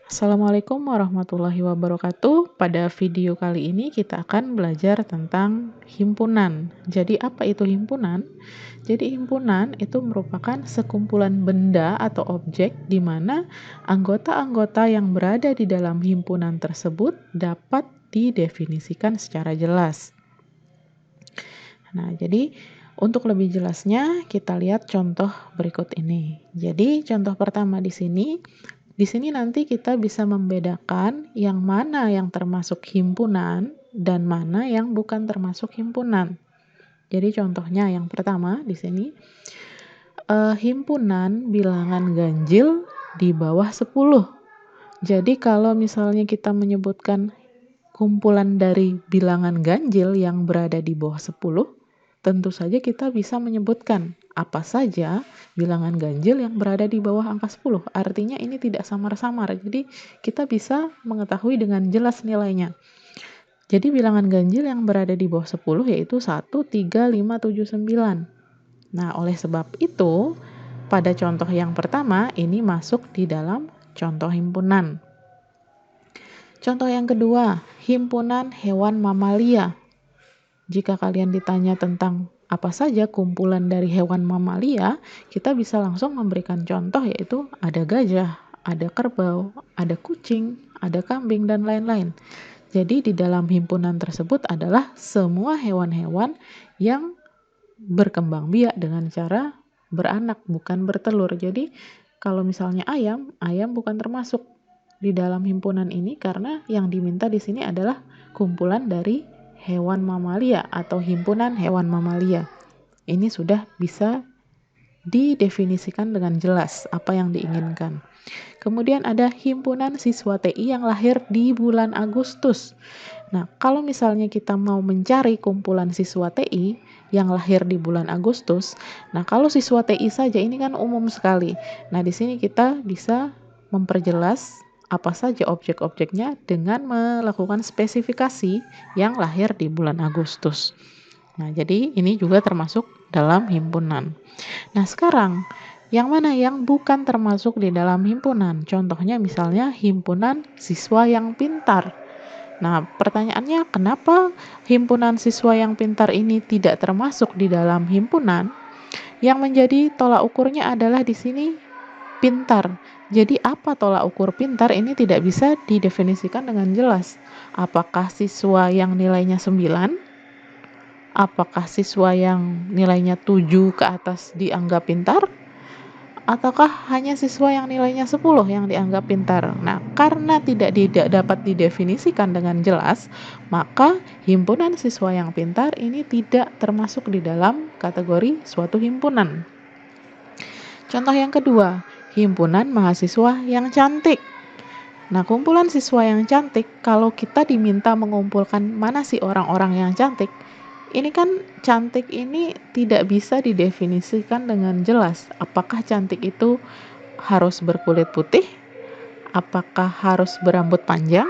Assalamualaikum warahmatullahi wabarakatuh. Pada video kali ini kita akan belajar tentang himpunan. Jadi apa itu himpunan? Jadi himpunan itu merupakan sekumpulan benda atau objek di mana anggota-anggota yang berada di dalam himpunan tersebut dapat didefinisikan secara jelas. Nah, jadi untuk lebih jelasnya kita lihat contoh berikut ini. Jadi contoh pertama di sini nanti kita bisa membedakan yang mana yang termasuk himpunan dan mana yang bukan termasuk himpunan. Jadi contohnya yang pertama di sini, himpunan bilangan ganjil di bawah 10. Jadi kalau misalnya kita menyebutkan kumpulan dari bilangan ganjil yang berada di bawah 10, tentu saja kita bisa menyebutkan apa saja bilangan ganjil yang berada di bawah angka 10. Artinya ini tidak samar-samar. Jadi kita bisa mengetahui dengan jelas nilainya. Jadi bilangan ganjil yang berada di bawah 10 yaitu 1, 3, 5, 7, 9. Nah, oleh sebab itu pada contoh yang pertama ini masuk di dalam contoh himpunan. Contoh yang kedua, himpunan hewan mamalia. Jika kalian ditanya tentang apa saja kumpulan dari hewan mamalia, kita bisa langsung memberikan contoh yaitu ada gajah, ada kerbau, ada kucing, ada kambing, dan lain-lain. Jadi di dalam himpunan tersebut adalah semua hewan-hewan yang berkembang biak dengan cara beranak, bukan bertelur. Jadi kalau misalnya ayam bukan termasuk di dalam himpunan ini karena yang diminta di sini adalah kumpulan dari hewan mamalia atau himpunan hewan mamalia. Ini sudah bisa didefinisikan dengan jelas apa yang diinginkan. Kemudian ada himpunan siswa TI yang lahir di bulan Agustus. Nah, kalau misalnya kita mau mencari kumpulan siswa TI yang lahir di bulan Agustus, nah kalau siswa TI saja ini kan umum sekali. Nah, di sini kita bisa memperjelas apa saja objek-objeknya dengan melakukan spesifikasi yang lahir di bulan Agustus. Nah, jadi ini juga termasuk dalam himpunan. Nah, sekarang yang mana yang bukan termasuk di dalam himpunan? Contohnya misalnya himpunan siswa yang pintar. Nah, pertanyaannya kenapa himpunan siswa yang pintar ini tidak termasuk di dalam himpunan? Yang menjadi tolak ukurnya adalah di sini pintar. Jadi apa tolak ukur pintar ini tidak bisa didefinisikan dengan jelas. Apakah siswa yang nilainya 9? Apakah siswa yang nilainya 7 ke atas dianggap pintar? Ataukah hanya siswa yang nilainya 10 yang dianggap pintar? Nah, karena tidak dapat didefinisikan dengan jelas, maka himpunan siswa yang pintar ini tidak termasuk di dalam kategori suatu himpunan. Contoh yang kedua, himpunan mahasiswa yang cantik. Nah, kumpulan siswa yang cantik, kalau kita diminta mengumpulkan mana sih orang-orang yang cantik, ini kan cantik ini tidak bisa didefinisikan dengan jelas. Apakah cantik itu harus berkulit putih? Apakah harus berambut panjang?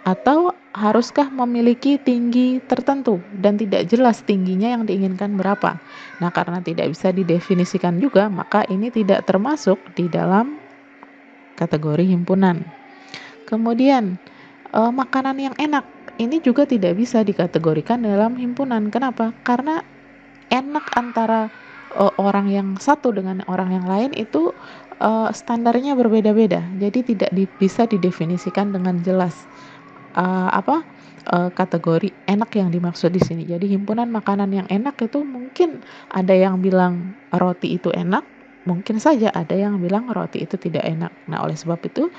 Atau haruskah memiliki tinggi tertentu dan tidak jelas tingginya yang diinginkan berapa? Nah, karena tidak bisa didefinisikan juga, maka ini tidak termasuk di dalam kategori himpunan. Kemudian, makanan yang enak ini juga tidak bisa dikategorikan dalam himpunan. Kenapa? Karena enak antara orang yang satu dengan orang yang lain itu standarnya berbeda-beda. Jadi tidak bisa didefinisikan dengan jelas kategori enak yang dimaksud di sini. Jadi himpunan makanan yang enak itu mungkin ada yang bilang roti itu enak, mungkin saja ada yang bilang roti itu tidak enak. Nah, oleh sebab itu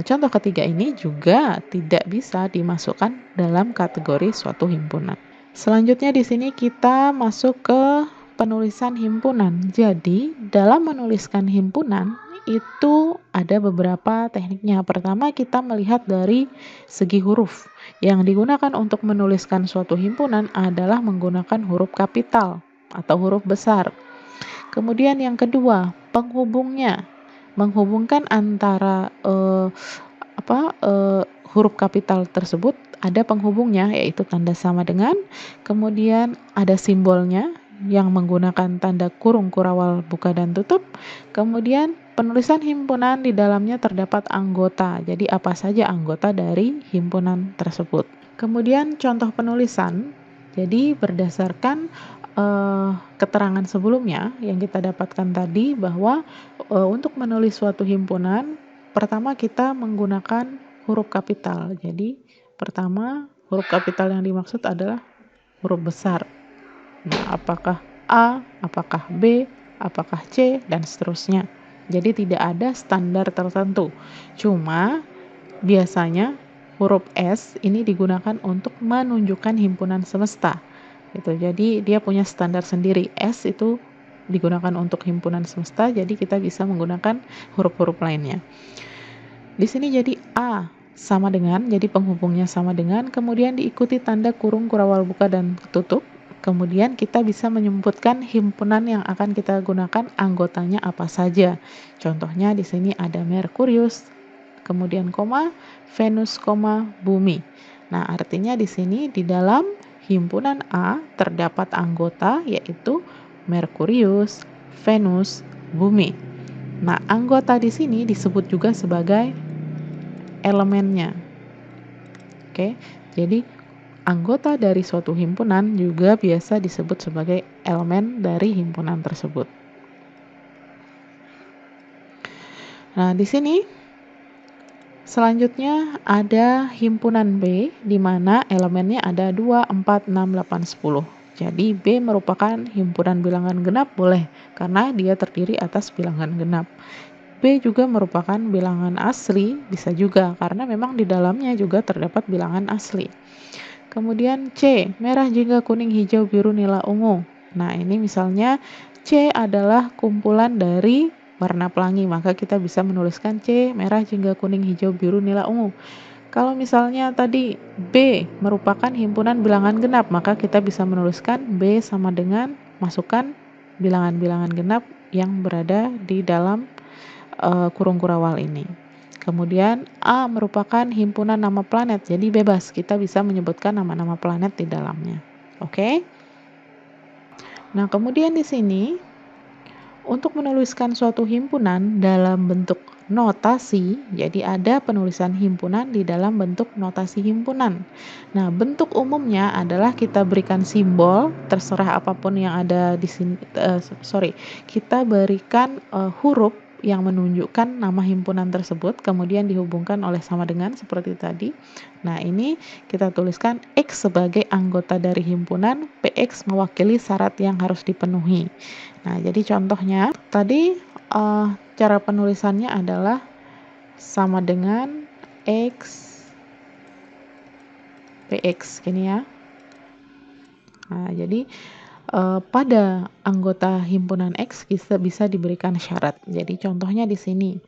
contoh ketiga ini juga tidak bisa dimasukkan dalam kategori suatu himpunan. Selanjutnya di sini kita masuk ke penulisan himpunan. Jadi dalam menuliskan himpunan itu ada beberapa tekniknya. Pertama, kita melihat dari segi huruf. Yang digunakan untuk menuliskan suatu himpunan adalah menggunakan huruf kapital atau huruf besar. Kemudian yang kedua, penghubungnya. Menghubungkan antara huruf kapital tersebut ada penghubungnya, yaitu tanda sama dengan, kemudian ada simbolnya yang menggunakan tanda kurung, kurawal, buka dan tutup, kemudian Penulisan himpunan di dalamnya terdapat anggota. Jadi apa saja anggota dari himpunan tersebut. Kemudian contoh penulisan. Jadi berdasarkan keterangan sebelumnya yang kita dapatkan tadi bahwa untuk menulis suatu himpunan, pertama kita menggunakan huruf kapital. Jadi pertama huruf kapital yang dimaksud adalah huruf besar. Nah, apakah A, apakah B, apakah C, dan seterusnya. Jadi tidak ada standar tertentu. Cuma biasanya huruf S ini digunakan untuk menunjukkan himpunan semesta. Gitu. Jadi dia punya standar sendiri. S itu digunakan untuk himpunan semesta, jadi kita bisa menggunakan huruf-huruf lainnya. Di sini jadi A sama dengan, jadi penghubungnya sama dengan, kemudian diikuti tanda kurung, kurawal buka, dan tutup. Kemudian kita bisa menyebutkan himpunan yang akan kita gunakan, anggotanya apa saja. Contohnya di sini ada Merkurius, kemudian koma, Venus, koma, bumi. Nah, artinya di sini di dalam himpunan A terdapat anggota yaitu Merkurius, Venus, bumi. Nah, anggota di sini disebut juga sebagai elemennya. Oke, jadi anggota dari suatu himpunan juga biasa disebut sebagai elemen dari himpunan tersebut. Nah, di sini selanjutnya ada himpunan B, di mana elemennya ada 2, 4, 6, 8, 10. Jadi B merupakan himpunan bilangan genap boleh, karena dia terdiri atas bilangan genap. B juga merupakan bilangan asli, bisa juga, karena memang di dalamnya juga terdapat bilangan asli. Kemudian C, merah, jingga, kuning, hijau, biru, nila, ungu. Nah, ini misalnya C adalah kumpulan dari warna pelangi, maka kita bisa menuliskan C, merah, jingga, kuning, hijau, biru, nila, ungu. Kalau misalnya tadi B merupakan himpunan bilangan genap, maka kita bisa menuliskan B sama dengan masukkan bilangan-bilangan genap yang berada di dalam kurung kurawal ini. Kemudian A merupakan himpunan nama planet, jadi bebas, kita bisa menyebutkan nama-nama planet di dalamnya. Oke? Nah, kemudian di sini untuk menuliskan suatu himpunan dalam bentuk notasi, jadi ada penulisan himpunan di dalam bentuk notasi himpunan. Nah, bentuk umumnya adalah kita berikan simbol, terserah apapun yang ada di sini, kita berikan huruf yang menunjukkan nama himpunan tersebut, kemudian dihubungkan oleh sama dengan seperti tadi. Nah, ini kita tuliskan X sebagai anggota dari himpunan, PX mewakili syarat yang harus dipenuhi. Nah, jadi contohnya tadi cara penulisannya adalah sama dengan X PX gini ya. Nah, jadi pada anggota himpunan X bisa diberikan syarat. Jadi contohnya di sini.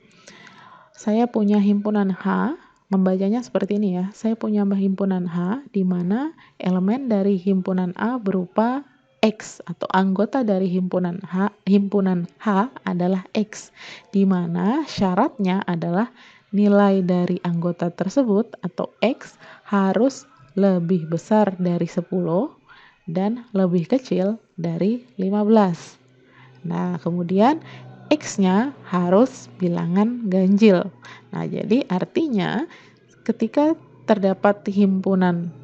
Saya punya himpunan H, membacanya seperti ini ya. Saya punya himpunan H di mana elemen dari himpunan A berupa X atau anggota dari himpunan H adalah X, di mana syaratnya adalah nilai dari anggota tersebut atau X harus lebih besar dari 10 dan lebih kecil dari 15. Nah, kemudian X-nya harus bilangan ganjil. Nah, jadi artinya ketika terdapat himpunan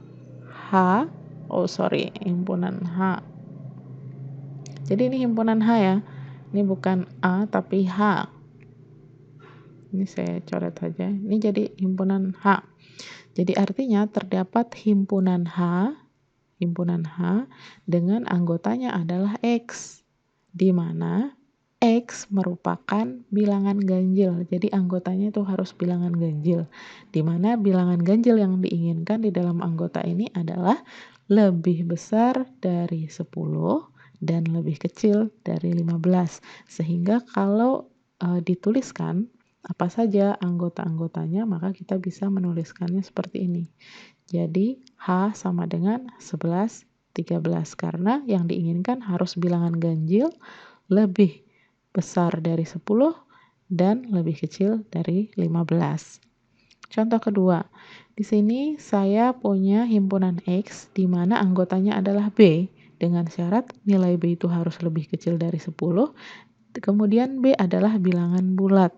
himpunan H. Jadi ini himpunan H ya. Ini bukan A tapi H. Ini saya coret aja. Ini jadi himpunan H. Jadi artinya terdapat himpunan H dengan anggotanya adalah X, di mana X merupakan bilangan ganjil. Jadi anggotanya itu harus bilangan ganjil, di mana bilangan ganjil yang diinginkan di dalam anggota ini adalah lebih besar dari 10 dan lebih kecil dari 15. Sehingga kalau dituliskan apa saja anggota-anggotanya, maka kita bisa menuliskannya seperti ini. Jadi H sama dengan 11, 13, karena yang diinginkan harus bilangan ganjil lebih besar dari 10 dan lebih kecil dari 15. Contoh kedua, di sini saya punya himpunan X di mana anggotanya adalah B dengan syarat nilai B itu harus lebih kecil dari 10 kemudian B adalah bilangan bulat.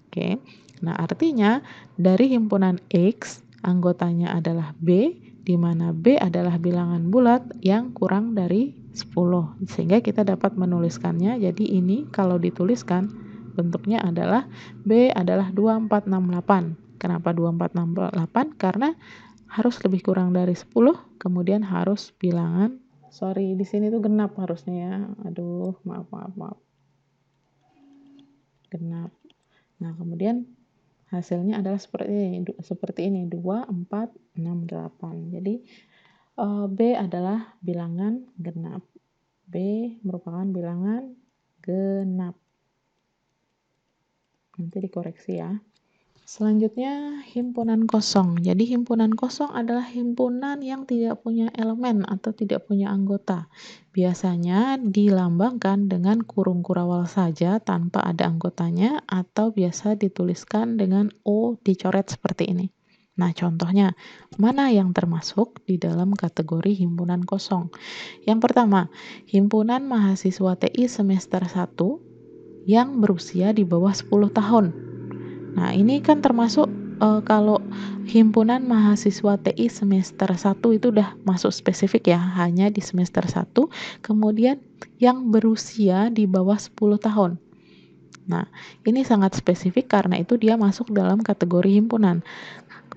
Oke. Nah, artinya dari himpunan X, anggotanya adalah B, di mana B adalah bilangan bulat yang kurang dari 10. Sehingga kita dapat menuliskannya. Jadi ini kalau dituliskan bentuknya adalah B adalah 2468. Kenapa 2468? Karena harus lebih kurang dari 10, kemudian harus bilangan, sorry, di sini tuh genap harusnya ya. Aduh, maaf. Genap. Nah, kemudian hasilnya adalah seperti ini 2, 4, 6, 8. Jadi B adalah bilangan genap. B merupakan bilangan genap. Nanti dikoreksi ya. Selanjutnya himpunan kosong. Jadi himpunan kosong adalah himpunan yang tidak punya elemen atau tidak punya anggota. Biasanya dilambangkan dengan kurung kurawal saja tanpa ada anggotanya, atau biasa dituliskan dengan O dicoret seperti ini. Nah, contohnya mana yang termasuk di dalam kategori himpunan kosong? Yang pertama, himpunan mahasiswa TI semester 1 yang berusia di bawah 10 tahun. Nah, ini kan termasuk kalau himpunan mahasiswa TI semester 1 itu udah masuk spesifik ya, hanya di semester 1, kemudian yang berusia di bawah 10 tahun. Nah, ini sangat spesifik karena itu dia masuk dalam kategori himpunan.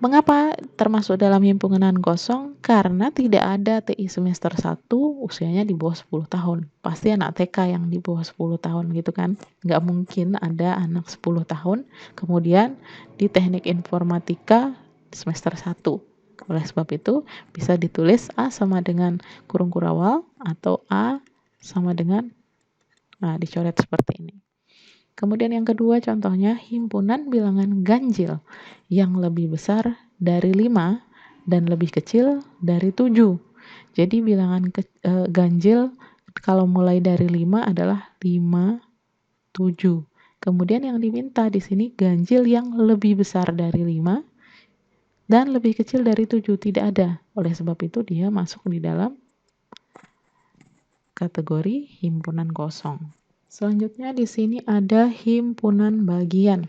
Mengapa termasuk dalam himpunan kosong? Karena tidak ada TI semester 1 usianya di bawah 10 tahun. Pasti anak TK yang di bawah 10 tahun gitu kan. Nggak mungkin ada anak 10 tahun kemudian di teknik informatika semester 1. Oleh sebab itu bisa ditulis A sama dengan kurung kurawal atau A sama dengan, nah, dicoret seperti ini. Kemudian yang kedua contohnya himpunan bilangan ganjil yang lebih besar dari 5 dan lebih kecil dari 7. Jadi bilangan ganjil kalau mulai dari 5 adalah 5, 7. Kemudian yang diminta di sini ganjil yang lebih besar dari 5 dan lebih kecil dari 7, tidak ada. Oleh sebab itu dia masuk di dalam kategori himpunan kosong. Selanjutnya di sini ada himpunan bagian.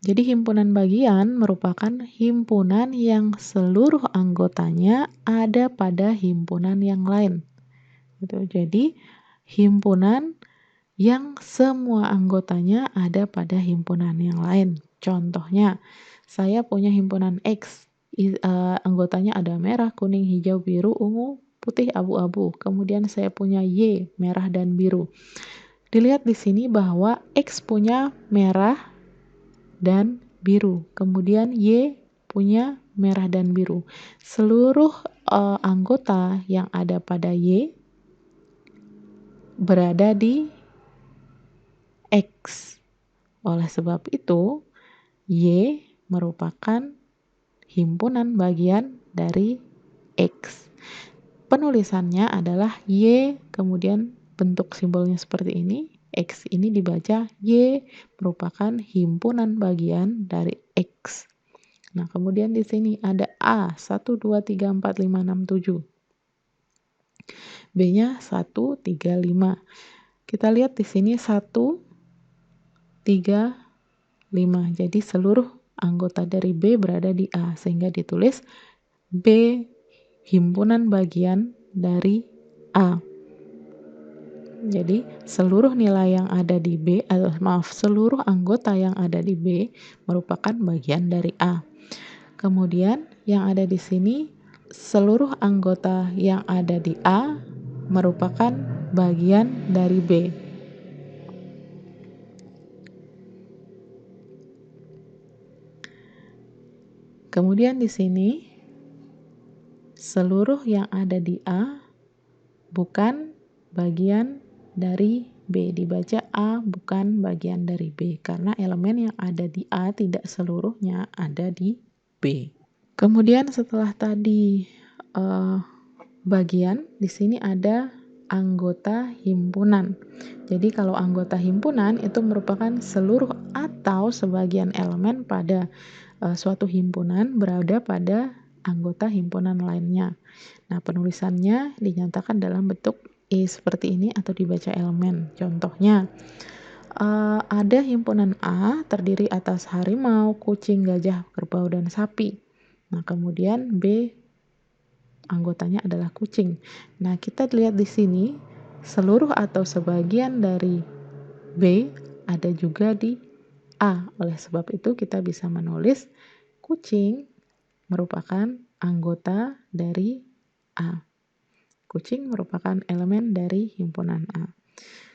Jadi himpunan bagian merupakan himpunan yang seluruh anggotanya ada pada himpunan yang lain. Gitu. Jadi himpunan yang semua anggotanya ada pada himpunan yang lain. Contohnya, saya punya himpunan X, anggotanya ada merah, kuning, hijau, biru, ungu, putih, abu-abu. Kemudian saya punya Y, merah dan biru. Dilihat di sini bahwa X punya merah dan biru. Kemudian Y punya merah dan biru. Seluruh anggota yang ada pada Y berada di X. Oleh sebab itu, Y merupakan himpunan bagian dari X. Penulisannya adalah Y, kemudian bentuk simbolnya seperti ini. X ini dibaca Y merupakan himpunan bagian dari X. Nah, kemudian di sini ada A 1, 2, 3, 4, 5, 6, 7. B-nya 1, 3, 5. Kita lihat di sini 1, 3, 5. Jadi seluruh anggota dari B berada di A, sehingga ditulis B himpunan bagian dari A. Jadi seluruh nilai yang ada di B, seluruh anggota yang ada di B merupakan bagian dari A. Kemudian yang ada di sini seluruh anggota yang ada di A merupakan bagian dari B. Kemudian di sini seluruh yang ada di A bukan bagian dari B, dibaca A bukan bagian dari B karena elemen yang ada di A tidak seluruhnya ada di B. Kemudian setelah tadi bagian, di sini ada anggota himpunan. Jadi kalau anggota himpunan itu merupakan seluruh atau sebagian elemen pada suatu himpunan berada pada anggota himpunan lainnya. Nah, penulisannya dinyatakan dalam bentuk I seperti ini atau dibaca elemen. Contohnya, ada himpunan A terdiri atas harimau, kucing, gajah, kerbau, dan sapi. Nah, kemudian B anggotanya adalah kucing. Nah, kita lihat di sini seluruh atau sebagian dari B ada juga di A. Oleh sebab itu kita bisa menulis kucing merupakan anggota dari A. Kucing merupakan elemen dari himpunan A.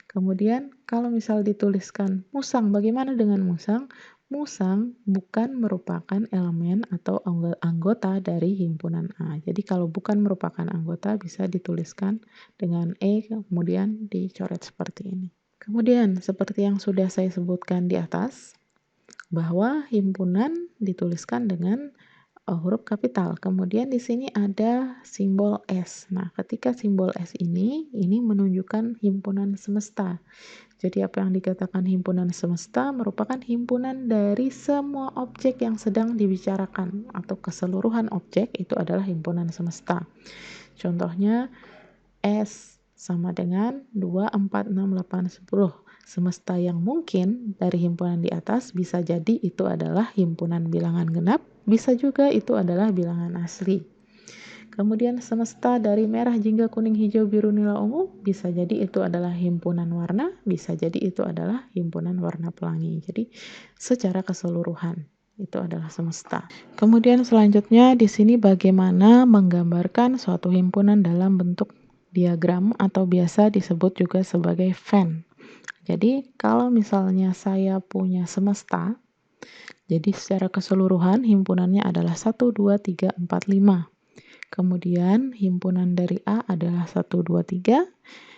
Kemudian kalau misal dituliskan musang, bagaimana dengan musang? Musang bukan merupakan elemen atau anggota dari himpunan A. Jadi kalau bukan merupakan anggota bisa dituliskan dengan E kemudian dicoret seperti ini. Kemudian seperti yang sudah saya sebutkan di atas, bahwa himpunan dituliskan dengan huruf kapital. Kemudian di sini ada simbol S. Nah, ketika simbol S ini menunjukkan himpunan semesta. Jadi apa yang dikatakan himpunan semesta merupakan himpunan dari semua objek yang sedang dibicarakan atau keseluruhan objek itu adalah himpunan semesta. Contohnya S sama dengan 2, 4, 6, 8, 10. Semesta yang mungkin dari himpunan di atas bisa jadi itu adalah himpunan bilangan genap, bisa juga itu adalah bilangan asli. Kemudian semesta dari merah, jingga, kuning, hijau, biru, nila, ungu, bisa jadi itu adalah himpunan warna, bisa jadi itu adalah himpunan warna pelangi. Jadi secara keseluruhan itu adalah semesta. Kemudian selanjutnya di sini bagaimana menggambarkan suatu himpunan dalam bentuk diagram atau biasa disebut juga sebagai Venn. Jadi kalau misalnya saya punya semesta, jadi secara keseluruhan himpunannya adalah 1, 2, 3, 4, 5. Kemudian himpunan dari A adalah 1, 2, 3.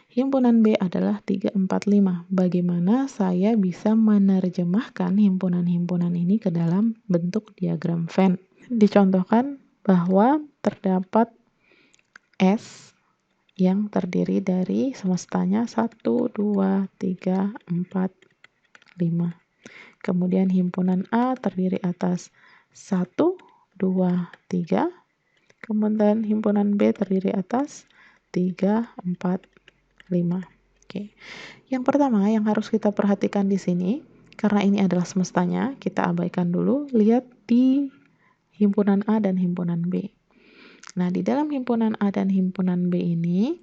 Himpunan B adalah 3, 4, 5. Bagaimana saya bisa menerjemahkan himpunan-himpunan ini ke dalam bentuk diagram Venn? Dicontohkan bahwa terdapat S yang terdiri dari semestanya 1, 2, 3, 4, 5. Kemudian himpunan A terdiri atas 1, 2, 3. Kemudian himpunan B terdiri atas 3, 4, 5. Oke. Yang pertama yang harus kita perhatikan di sini, karena ini adalah semestanya, kita abaikan dulu, lihat di himpunan A dan himpunan B. Nah, di dalam himpunan A dan himpunan B ini,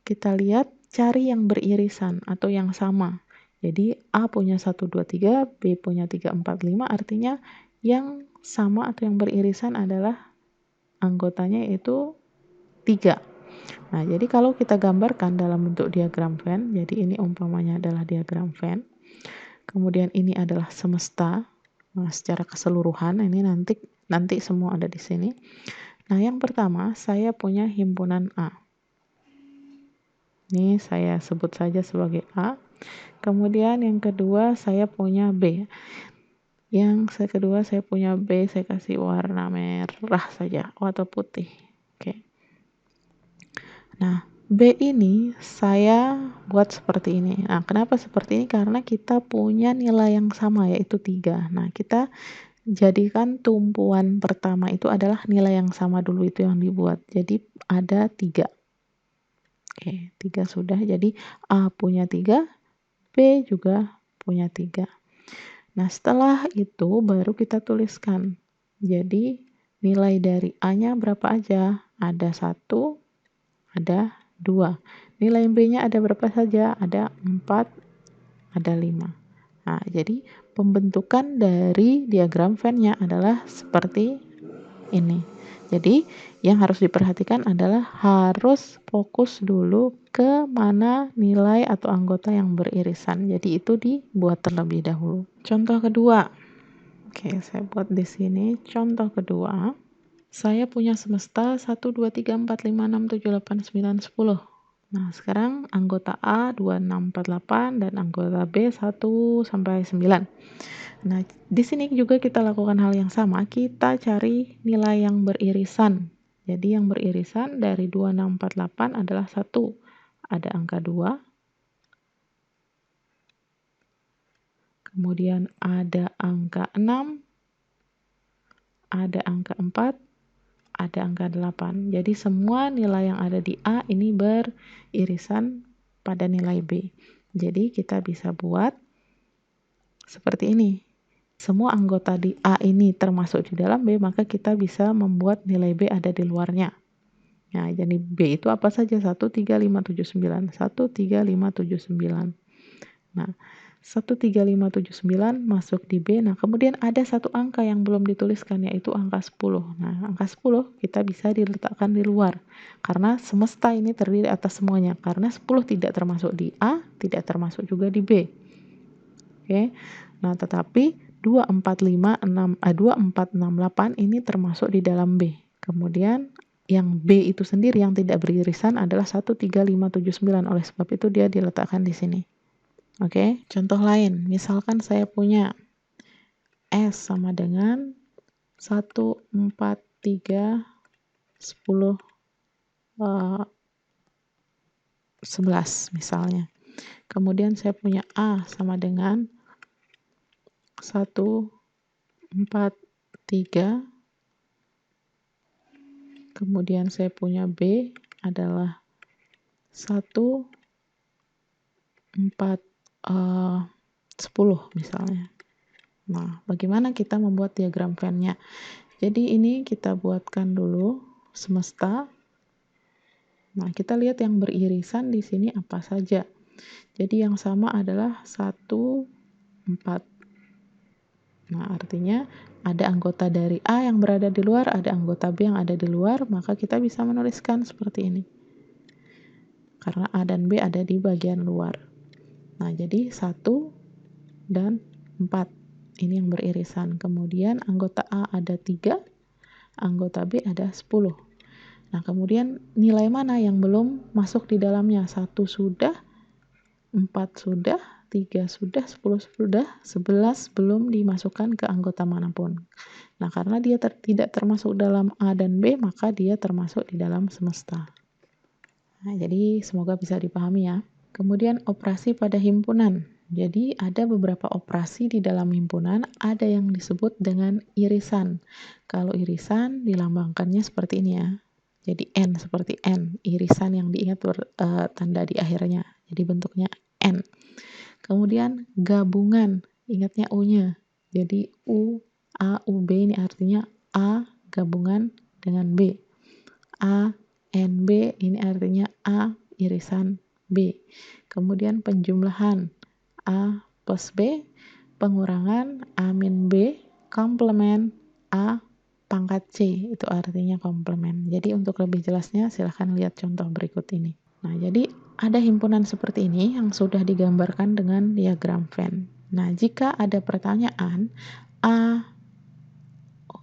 kita lihat cari yang beririsan atau yang sama. Jadi A punya 1, 2, 3, B punya 3, 4, 5, artinya yang sama atau yang beririsan adalah anggotanya yaitu 3. Nah, jadi kalau kita gambarkan dalam bentuk diagram Venn, jadi ini umpamanya adalah diagram Venn. Kemudian ini adalah semesta. Nah, secara keseluruhan ini nanti semua ada di sini. Nah, yang pertama saya punya himpunan A. Ini saya sebut saja sebagai A. Kemudian yang kedua saya punya B. Yang kedua saya punya B, saya kasih warna merah saja atau putih. Oke. Nah, B ini saya buat seperti ini. Nah, kenapa seperti ini? Karena kita punya nilai yang sama yaitu 3. Nah, kita jadikan tumpuan pertama itu adalah nilai yang sama dulu itu yang dibuat. Jadi ada 3. Oke, 3 sudah. Jadi A punya 3, B juga punya 3. Nah, setelah itu baru kita tuliskan. Jadi, nilai dari A-nya berapa aja? Ada 1, ada 2. Nilai B-nya ada berapa saja? Ada 4, ada 5. Nah, jadi pembentukan dari diagram Venn-nya adalah seperti ini. Jadi, yang harus diperhatikan adalah harus fokus dulu ke mana nilai atau anggota yang beririsan. Jadi, itu dibuat terlebih dahulu. Contoh kedua. Oke, saya buat di sini. Contoh kedua. Saya punya semesta 1, 2, 3, 4, 5, 6, 7, 8, 9, 10. Nah, sekarang anggota A 2, 6, 4, 8 dan anggota B 1 sampai 9. Nah, di sini juga kita lakukan hal yang sama. Kita cari nilai yang beririsan. Jadi yang beririsan dari 2, 6, 4, 8 adalah 1. Ada angka 2. Kemudian ada angka 6. Ada angka 4. ada angka 8. Jadi semua nilai yang ada di A ini beririsan pada nilai B. Jadi kita bisa buat seperti ini. Semua anggota di A ini termasuk di dalam B, maka kita bisa membuat nilai B ada di luarnya. Nah, jadi B itu apa saja? 13579. 13579. Nah, 13579 masuk di B. Nah, kemudian ada satu angka yang belum dituliskan, yaitu angka 10. Nah, angka 10 kita bisa diletakkan di luar. Karena semesta ini terdiri atas semuanya. Karena 10 tidak termasuk di A, tidak termasuk juga di B. Oke. Nah, tetapi 2468 ini termasuk di dalam B. Kemudian yang B itu sendiri yang tidak beririsan adalah 13579. Oleh sebab itu dia diletakkan di sini. Oke, contoh lain, misalkan saya punya S sama dengan 1, 4, 3, 10, 11 misalnya. Kemudian saya punya A sama dengan 1, 4, 3. Kemudian saya punya B adalah 1, 4, 10 misalnya. Nah, bagaimana kita membuat diagram Venn-nya? Jadi ini kita buatkan dulu semesta. Nah, kita lihat yang beririsan di sini apa saja. Jadi yang sama adalah 1, 4. Nah, artinya ada anggota dari A yang berada di luar, ada anggota B yang ada di luar, maka kita bisa menuliskan seperti ini. Karena A dan B ada di bagian luar. Nah, jadi 1 dan 4. Ini yang beririsan. Kemudian anggota A ada 3, anggota B ada 10. Nah, kemudian nilai mana yang belum masuk di dalamnya? 1 sudah, 4 sudah, 3 sudah, 10 sudah, 11 belum dimasukkan ke anggota manapun. Nah, karena dia tidak termasuk dalam A dan B, maka dia termasuk di dalam semesta. Nah, jadi semoga bisa dipahami ya. Kemudian operasi pada himpunan. Jadi ada beberapa operasi di dalam himpunan, ada yang disebut dengan irisan. Kalau irisan dilambangkannya seperti ini ya. Jadi N seperti N, irisan yang diingat tanda di akhirnya. Jadi bentuknya N. Kemudian gabungan, ingatnya U-nya. Jadi U, A, U, B ini artinya A gabungan dengan B. A, N, B ini artinya A irisan B. Kemudian penjumlahan A plus B, pengurangan A min B, komplement A pangkat C, itu artinya komplement. Jadi untuk lebih jelasnya silahkan lihat contoh berikut ini. Nah, jadi ada himpunan seperti ini yang sudah digambarkan dengan diagram Venn. Nah, jika ada pertanyaan A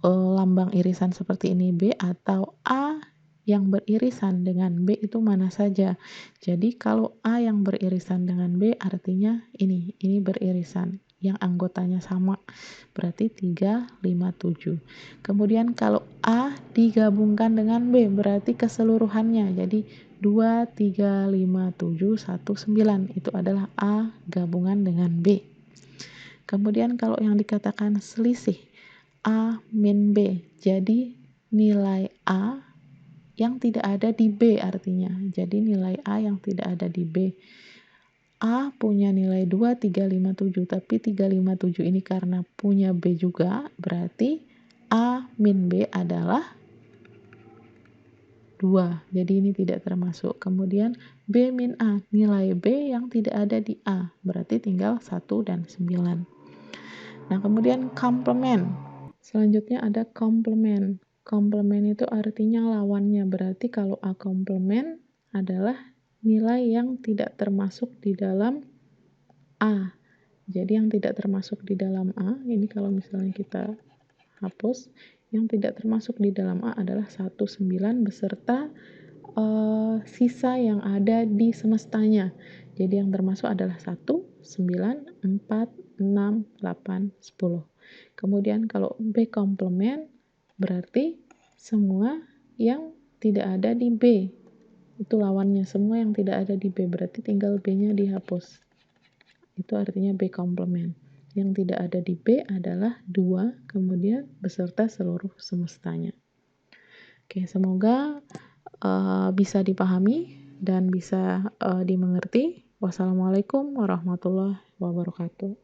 lambang irisan seperti ini B atau A yang beririsan dengan B itu mana saja. Jadi kalau A yang beririsan dengan B artinya ini beririsan yang anggotanya sama, berarti 3, 5, 7. Kemudian kalau A digabungkan dengan B berarti keseluruhannya, jadi 2, 3, 5, 7, 1, 9 itu adalah A gabungan dengan B. Kemudian kalau yang dikatakan selisih A min B, jadi nilai A yang tidak ada di B artinya. Jadi nilai A yang tidak ada di B. A punya nilai 2, 3, 5, 7, tapi 3, 5, 7 ini karena punya B juga, berarti A min B adalah 2. Jadi ini tidak termasuk. Kemudian B min A, nilai B yang tidak ada di A, berarti tinggal 1 dan 9. Nah, kemudian komplement. Selanjutnya ada komplement. Komplement itu artinya lawannya. Berarti kalau A komplement adalah nilai yang tidak termasuk di dalam A. Jadi yang tidak termasuk di dalam A, ini kalau misalnya kita hapus, yang tidak termasuk di dalam A adalah 1, 9 beserta sisa yang ada di semestanya. Jadi yang termasuk adalah 1, 9, 4, 6, 8, 10. Kemudian kalau B komplement berarti semua yang tidak ada di B. Itu lawannya, semua yang tidak ada di B, berarti tinggal B-nya dihapus. Itu artinya B komplement. Yang tidak ada di B adalah 2, kemudian beserta seluruh semestanya. Oke, semoga bisa dipahami dan bisa dimengerti. Wassalamualaikum warahmatullahi wabarakatuh.